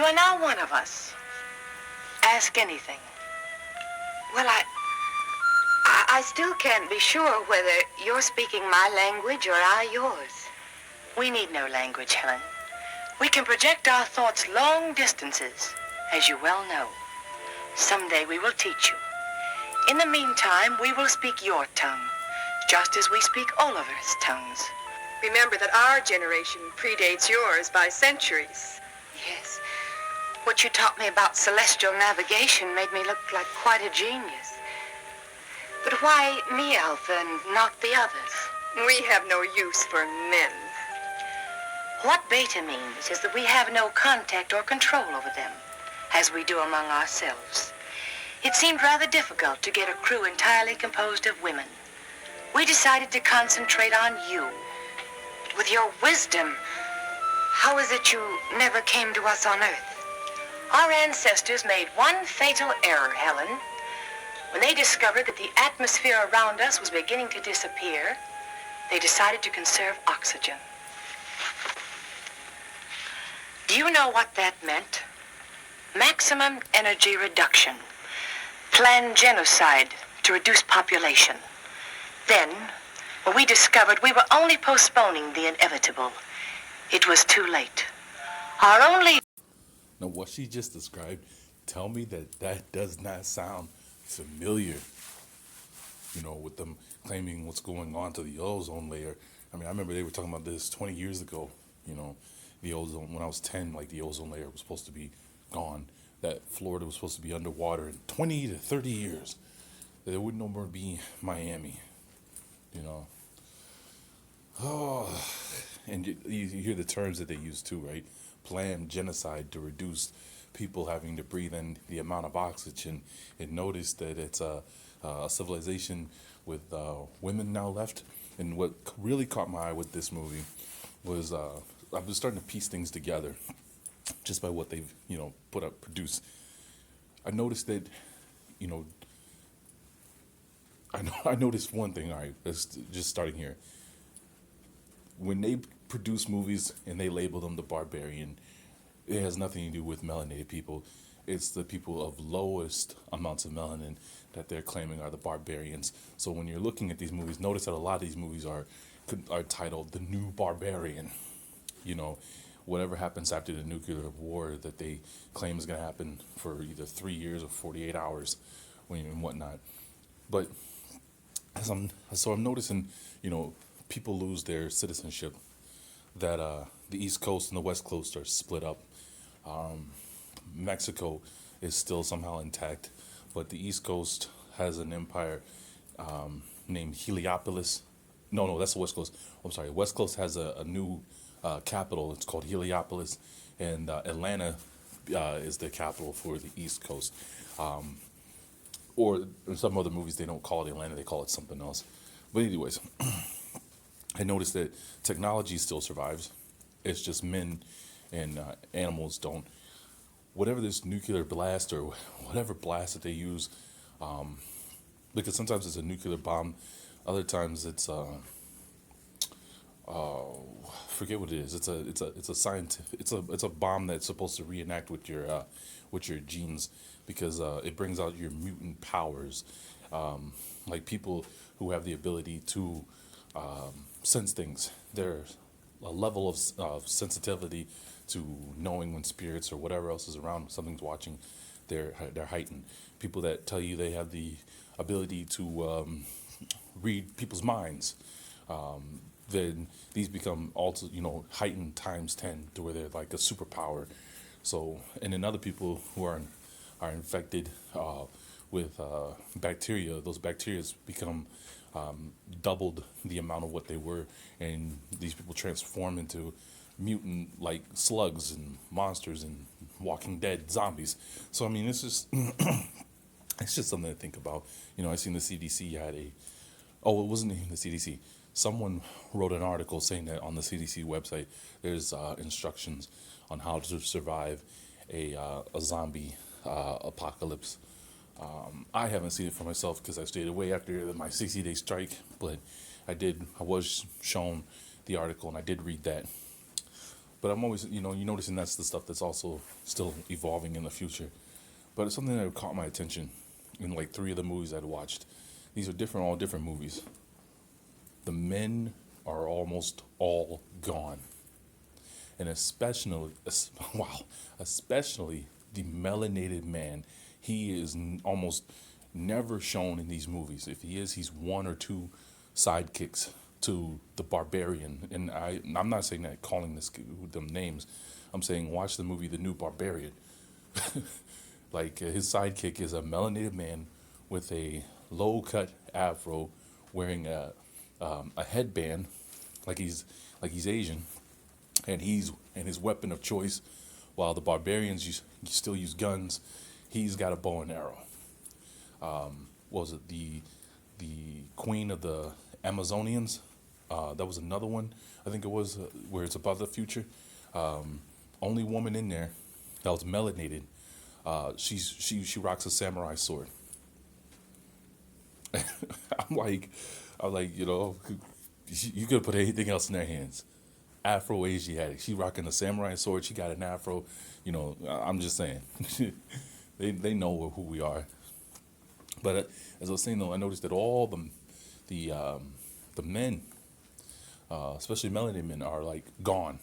You are now one of us. Ask anything. Well, I still can't be sure whether you're speaking my language or I yours. We need no language, Helen. We can project our thoughts long distances, as you well know. Someday we will teach you. In the meantime, we will speak your tongue, just as we speak Oliver's tongues. Remember that our generation predates yours by centuries. Yes. What you taught me about celestial navigation made me look like quite a genius. But why me, Alpha, and not the others? We have no use for men. What beta means is that we have no contact or control over them, as we do among ourselves. It seemed rather difficult to get a crew entirely composed of women. We decided to concentrate on you. With your wisdom, how is it you never came to us on Earth? Our ancestors made one fatal error, Helen. When they discovered that the atmosphere around us was beginning to disappear, they decided to conserve oxygen. Do you know what that meant? Maximum energy reduction. Planned genocide to reduce population. Then, when we discovered we were only postponing the inevitable, it was too late. Our only... Now, what she just described, tell me that does not sound familiar. You know, with them claiming what's going on to the ozone layer. I mean, I remember they were talking about this 20 years ago, you know. The ozone, when I was 10, like the ozone layer was supposed to be gone, that Florida was supposed to be underwater in 20 to 30 years. There would no more be Miami, you know. Oh, and you hear the terms that they use too, right? Planned genocide to reduce people having to breathe in the amount of oxygen. And notice that it's a civilization with women now left. And what really caught my eye with this movie was I've been starting to piece things together just by what they've, you know, produced. I noticed that, you know, I noticed one thing, all right, just starting here. When they produce movies and they label them the barbarian, it has nothing to do with melanated people. It's the people of lowest amounts of melanin that they're claiming are the barbarians. So when you're looking at these movies, notice that a lot of these movies are titled The New Barbarian. You know, whatever happens after the nuclear war that they claim is going to happen for either 3 years or 48 hours and whatnot. But I'm noticing, you know, people lose their citizenship, that the East Coast and the West Coast are split up. Mexico is still somehow intact, but the East Coast has an empire named Heliopolis. No, that's the West Coast. I'm sorry. West Coast has a new capital. It's called Heliopolis, and Atlanta is the capital for the East Coast. Or in some other movies, they don't call it Atlanta, they call it something else. But anyways, I noticed that technology still survives. It's just men and animals don't. Whatever this nuclear blast or whatever blast that they use, because sometimes it's a nuclear bomb, other times it's forget what it is. It's a scientific. It's a bomb that's supposed to reenact with your genes, because it brings out your mutant powers, like people who have the ability to sense things. There's a level of sensitivity to knowing when spirits or whatever else is around, something's watching. They're heightened. People that tell you they have the ability to read people's minds. Then these become also, you know, heightened times 10 to where they're like a superpower. So, and then other people who are infected with bacteria, those bacteria become doubled the amount of what they were, and these people transform into mutant like slugs and monsters and Walking Dead zombies. So I mean, it's just it's just something to think about. You know, I seen the CDC had it wasn't even the CDC. Someone wrote an article saying that on the CDC website there's instructions on how to survive a zombie apocalypse. I haven't seen it for myself because I stayed away after my 60-day strike, but I was shown the article and I did read that. But I'm always, you noticing that's the stuff that's also still evolving in the future. But it's something that caught my attention in like three of the movies I'd watched. These are different, all different movies. The men are almost all gone, and especially, wow, especially the melanated man. He is almost never shown in these movies. If he is, he's one or two sidekicks to the barbarian. And I'm not saying that calling them names. I'm saying watch the movie The New Barbarian. Like his sidekick is a melanated man with a low cut afro, wearing a headband, like he's Asian, and his weapon of choice, while the barbarians still use guns. He's got a bow and arrow. What was it, the queen of the Amazonians? That was another one. I think it was where it's about the future. Only woman in there that was melanated. She rocks a samurai sword. I'm like, you could put anything else in their hands. Afro Asiatic. She rocking a samurai sword. She got an afro. I'm just saying. they know who we are. But as I was saying though, I noticed that all the men, especially melanated men, are like gone.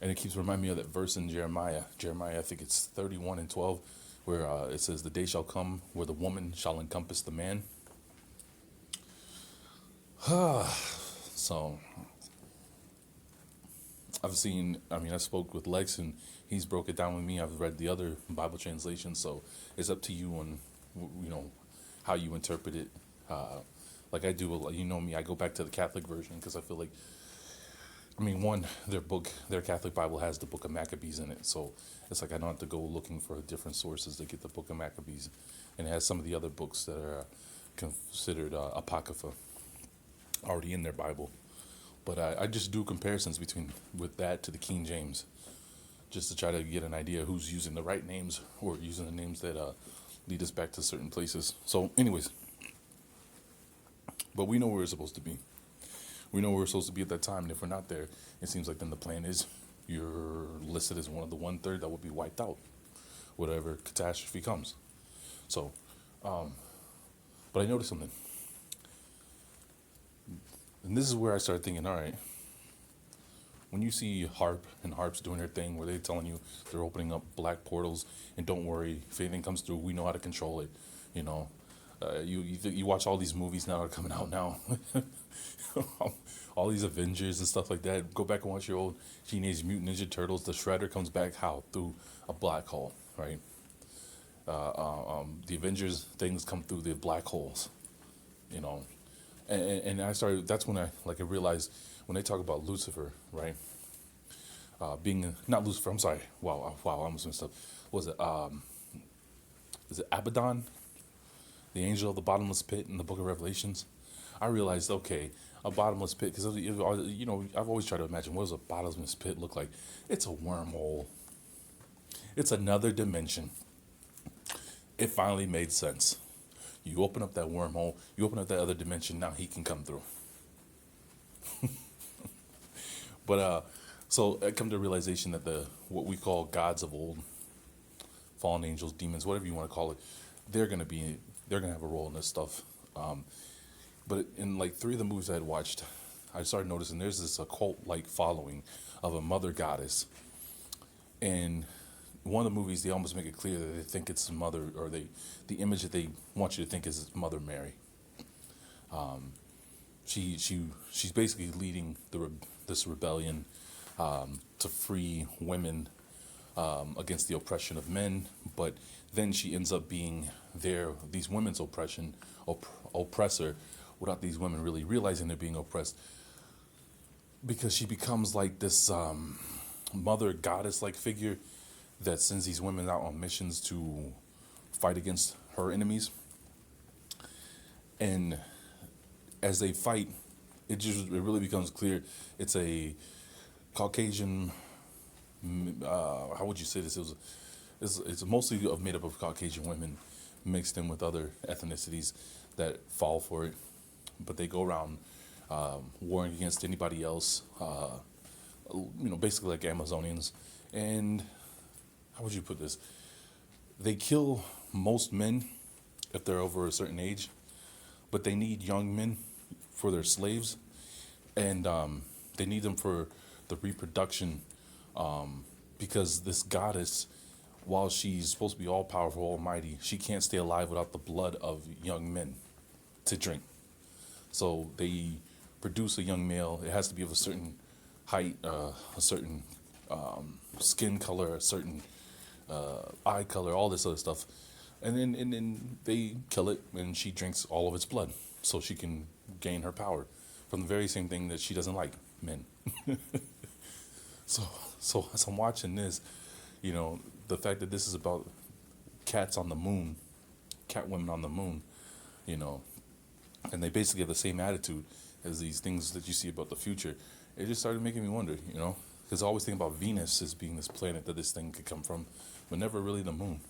And it keeps reminding me of that verse in Jeremiah. Jeremiah, I think it's 31:12, where it says, "The day shall come where the woman shall encompass the man." So I spoke with Lex and he's broke it down with me. I've read the other Bible translations, so it's up to you on, how you interpret it. Like I do, me, I go back to the Catholic version because I feel like, one, their Catholic Bible has the Book of Maccabees in it, so it's like I don't have to go looking for different sources to get the Book of Maccabees, and it has some of the other books that are considered apocrypha already in their Bible. But I just do comparisons with that to the King James, just to try to get an idea who's using the right names or using the names that lead us back to certain places. So, anyways, but we know where we're supposed to be. We know where we're supposed to be at that time, and if we're not there, it seems like then the plan is you're listed as one of the 1/3 that will be wiped out, whatever catastrophe comes. So, but I noticed something. And this is where I started thinking, all right, when you see Harps doing their thing where they're telling you they're opening up black portals, and don't worry, if anything comes through, we know how to control it. You watch all these movies now that are coming out now, all these Avengers and stuff like that. Go back and watch your old Teenage Mutant Ninja Turtles. The Shredder comes back how? Through a black hole, right? The Avengers things come through the black holes, And I started. That's when I realized when they talk about Lucifer, right? Being not Lucifer. I'm sorry. Wow. I almost messed up. What was it? Is it Abaddon, the angel of the bottomless pit in the Book of Revelations? I realized, okay, a bottomless pit, because I've always tried to imagine what does a bottomless pit look like. It's a wormhole. It's another dimension. It finally made sense. You open up that wormhole, you open up that other dimension, now he can come through. But so I come to the realization that what we call gods of old, fallen angels, demons, whatever you want to call it, they're gonna have a role in this stuff. But in like three of the movies I had watched, I started noticing there's this occult-like following of a mother goddess. And one of the movies, they almost make it clear that they think it's mother, or the image that they want you to think is Mother Mary. She's basically leading this rebellion to free women against the oppression of men, but then she ends up being these women's oppressor, without these women really realizing they're being oppressed, because she becomes like this mother goddess-like figure that sends these women out on missions to fight against her enemies. And as they fight, it really becomes clear it's a Caucasian. How would you say this? It's mostly made up of Caucasian women mixed in with other ethnicities that fall for it, but they go around warring against anybody else, basically like Amazonians. And how would you put this? They kill most men if they're over a certain age, but they need young men for their slaves, and they need them for the reproduction, because this goddess, while she's supposed to be all powerful, almighty, she can't stay alive without the blood of young men to drink. So they produce a young male. It has to be of a certain height, a certain skin color, a certain eye color, all this other stuff. And then they kill it, and she drinks all of its blood so she can gain her power from the very same thing that she doesn't like, men. So as I'm watching this, the fact that this is about cats on the moon, cat women on the moon, and they basically have the same attitude as these things that you see about the future. It just started making me wonder, because I always think about Venus as being this planet that this thing could come from, but never really the moon.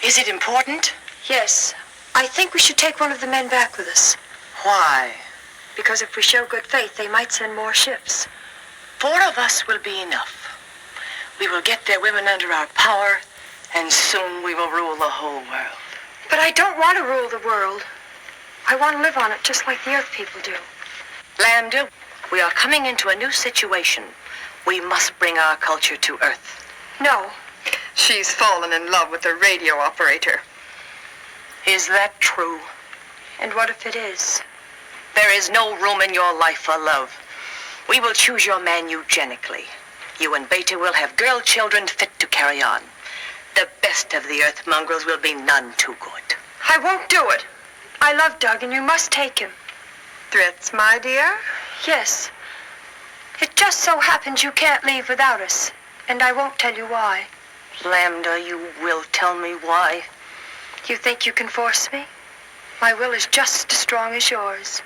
Is it important? Yes. I think we should take one of the men back with us. Why? Because if we show good faith, they might send more ships. 4 of us will be enough. We will get their women under our power, and soon we will rule the whole world. But I don't want to rule the world. I want to live on it just like the Earth people do. Lambda, we are coming into a new situation. We must bring our culture to Earth. No. She's fallen in love with the radio operator. Is that true? And what if it is? There is no room in your life for love. We will choose your man eugenically. You and Beta will have girl children fit to carry on. The best of the Earth mongrels will be none too good. I won't do it. I love Doug, and you must take him. Threats, my dear? Yes. It just so happens you can't leave without us, and I won't tell you why. Lambda, you will tell me why. You think you can force me? My will is just as strong as yours.